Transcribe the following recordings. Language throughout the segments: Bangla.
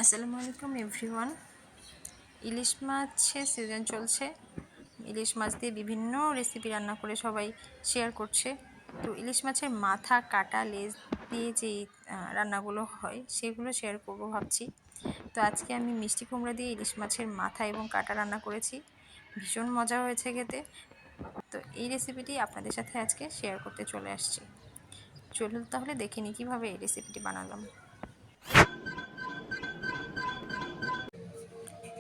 আসসালামু আলাইকুম এভরিওয়ান। ইলিশ মাছের সিজন চলছে। ইলিশ মাছ দিয়ে বিভিন্ন রেসিপি রান্না করে সবাই শেয়ার করছে। তো ইলিশ মাছের মাথা, কাটা, লেজ দিয়ে যেই রান্নাগুলো হয় সেগুলো শেয়ার করব ভাবছি। তো আজকে আমি মিষ্টি কুমড়া দিয়ে ইলিশ মাছের মাথা এবং কাটা রান্না করেছি। ভীষণ মজা হয়েছে খেতে। তো এই রেসিপিটি আপনাদের সাথে আজকে শেয়ার করতে চলে আসছি। চলুন তাহলে দেখে নিই কীভাবে এই রেসিপিটি বানালাম।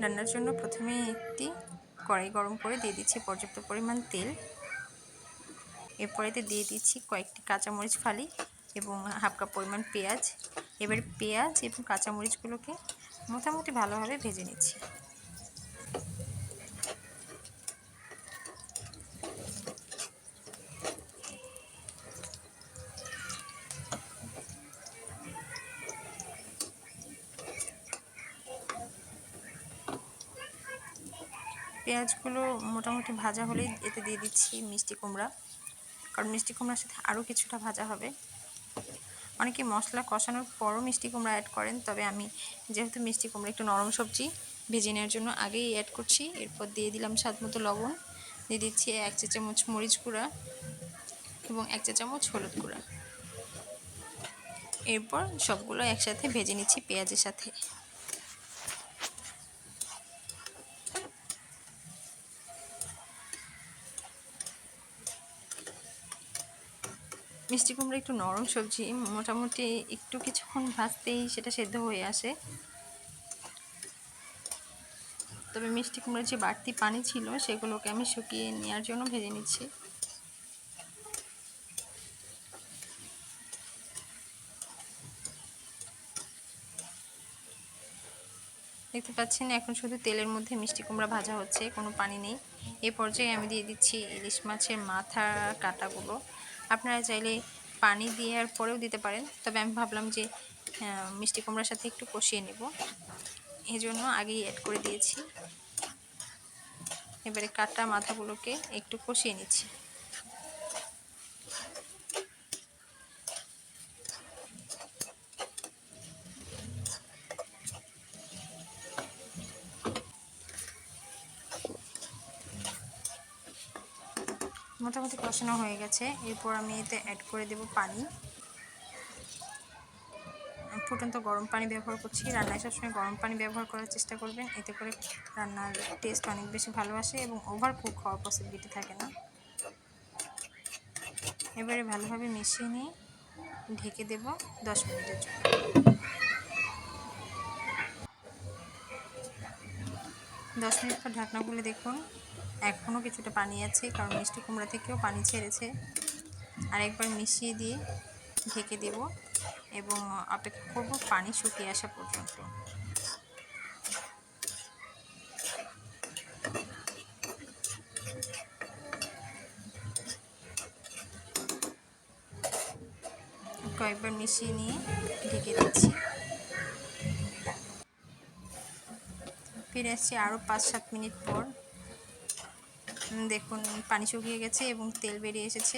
রান্নার জন্য প্রথমে একটি কড়াই গরম করে দিয়ে দিচ্ছি পর্যাপ্ত পরিমাণ তেল। এরপরেতে দিয়ে দিচ্ছি কয়েকটি কাঁচামরিচ ফালি এবং হাফ কাপ পরিমাণ পেঁয়াজ। এবার পেঁয়াজ এবং কাঁচামরিচগুলোকে মোটামুটি ভালোভাবে ভেজে নিচ্ছি। পেঁয়াজগুলো মোটামুটি ভাজা হলেই এতে দিয়ে দিচ্ছি মিষ্টি কুমড়া, কারণ মিষ্টি কুমড়ার সাথে আরও কিছুটা ভাজা হবে। অনেকে মশলা কষানোর পরও মিষ্টি কুমড়া অ্যাড করেন, তবে আমি যেহেতু মিষ্টি কুমড়া একটু নরম সবজি, ভেজে নেওয়ার জন্য আগেই অ্যাড করছি। এরপর দিয়ে দিলাম স্বাদ মতো লবণ, দিয়ে দিচ্ছি 1 চা চামচ মরিচ গুঁড়া এবং 1 চা চামচ হলুদ গুঁড়া। এরপর সবগুলো একসাথে ভেজে নিচ্ছি পেঁয়াজের সাথে। মিষ্টি কুমড়া একটু নরম সবজি, মোটামুটি একটু কিছুক্ষণ ভাজতেই সেটা সেদ্ধ হয়ে আসে। তবে মিষ্টি কুমড়ার যে বাড়তি পানি ছিল সেগুলোকে আমি শুকিয়ে নেওয়ার জন্য ভেজে নিচ্ছি। দেখতে পাচ্ছেন এখন শুধু তেলের মধ্যে মিষ্টি কুমড়া ভাজা হচ্ছে, কোনো পানি নেই। এই পর্যায়ে আমি দিয়ে দিচ্ছি ইলিশ মাছের মাথা কাটাগুলো। আপনারা চাইলে পানি দেওয়ার পরেও দিতে পারেন, তবে আমি ভাবলাম যে মিষ্টি কুমড়ার সাথে একটু কষিয়ে নেব, এই জন্য আগেই অ্যাড করে দিয়েছি। এবারে কাটা মাথাগুলোকে একটু কষিয়ে নিচ্ছি। মোটামুটি কষানো হয়ে গেছে। এরপর আমি এতে অ্যাড করে দেব পানি। ফুটন্ত গরম পানি ব্যবহার করছি। রান্নায় সবসময় গরম পানি ব্যবহার করার চেষ্টা করবেন, এতে করে রান্নার টেস্ট অনেক বেশি ভালো আসে এবং ওভার কুক হওয়ার পসিবিলিটি থাকে না। এবারে ভালোভাবে মিশিয়ে নিয়ে ঢেকে দেব 10 মিনিটের জন্য। 10 মিনিট পর ঢাকনা খুলে দেখুন এখনও কিছুটা পানি আছে, কারণ মিষ্টি কুমড়া থেকেও পানি ছেড়েছে। আর একবার মিশিয়ে দিয়ে ঢেকে দেব এবং অপেক্ষা করব পানি শুকিয়ে আসা পর্যন্ত। কয়েকবার মিশিয়ে নিয়ে ঢেকে দিচ্ছি। ফিরে আসছি আরও 5-7 মিনিট পর। দেখুন পানি শুকিয়ে গেছে এবং তেল বেরিয়ে এসেছে।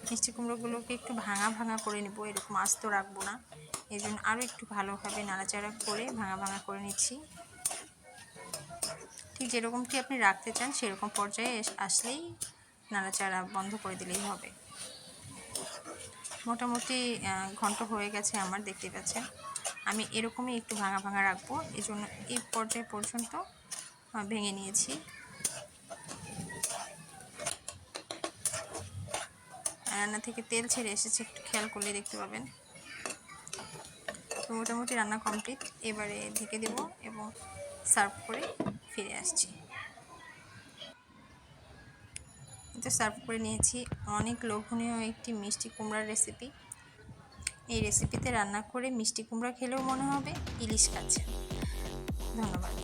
মিষ্টি কুমড়োগুলোকে একটু ভাঙা ভাঙা করে নেব, এরকম আস্ত রাখবো না। এই জন্য আরও একটু ভালোভাবে নাড়াচাড়া করে ভাঙা ভাঙা করে নিচ্ছি। ঠিক যেরকমটি আপনি রাখতে চান সেরকম পর্যায়ে আসলেই নাড়াচাড়া বন্ধ করে দিলেই হবে। মোটামুটি ঘন্টা হয়ে গেছে আমার, দেখতে পাচ্ছেন। আমি এরকমই একটু ভাঙা ভাঙা রাখবো, এই জন্য এই পর্যায় পর্যন্ত ভেঙে নিয়েছি। রান্না থেকে তেল ছেড়ে এসেছে, একটু খেয়াল করলে দেখতে পাবেন। তো মোটামুটি রান্না কমপ্লিট। এবারে ঢেকে দেব এবং সার্ভ করে ফিরে আসছি। তো সার্ভ করে নিয়েছি। অনেক লোভনীয় একটি মিষ্টি কুমড়ার রেসিপি। এই রেসিপিতে রান্না করে মিষ্টি কুমড়া খেলেও মনে হবে ইলিশ খাচ্ছেন। ধন্যবাদ।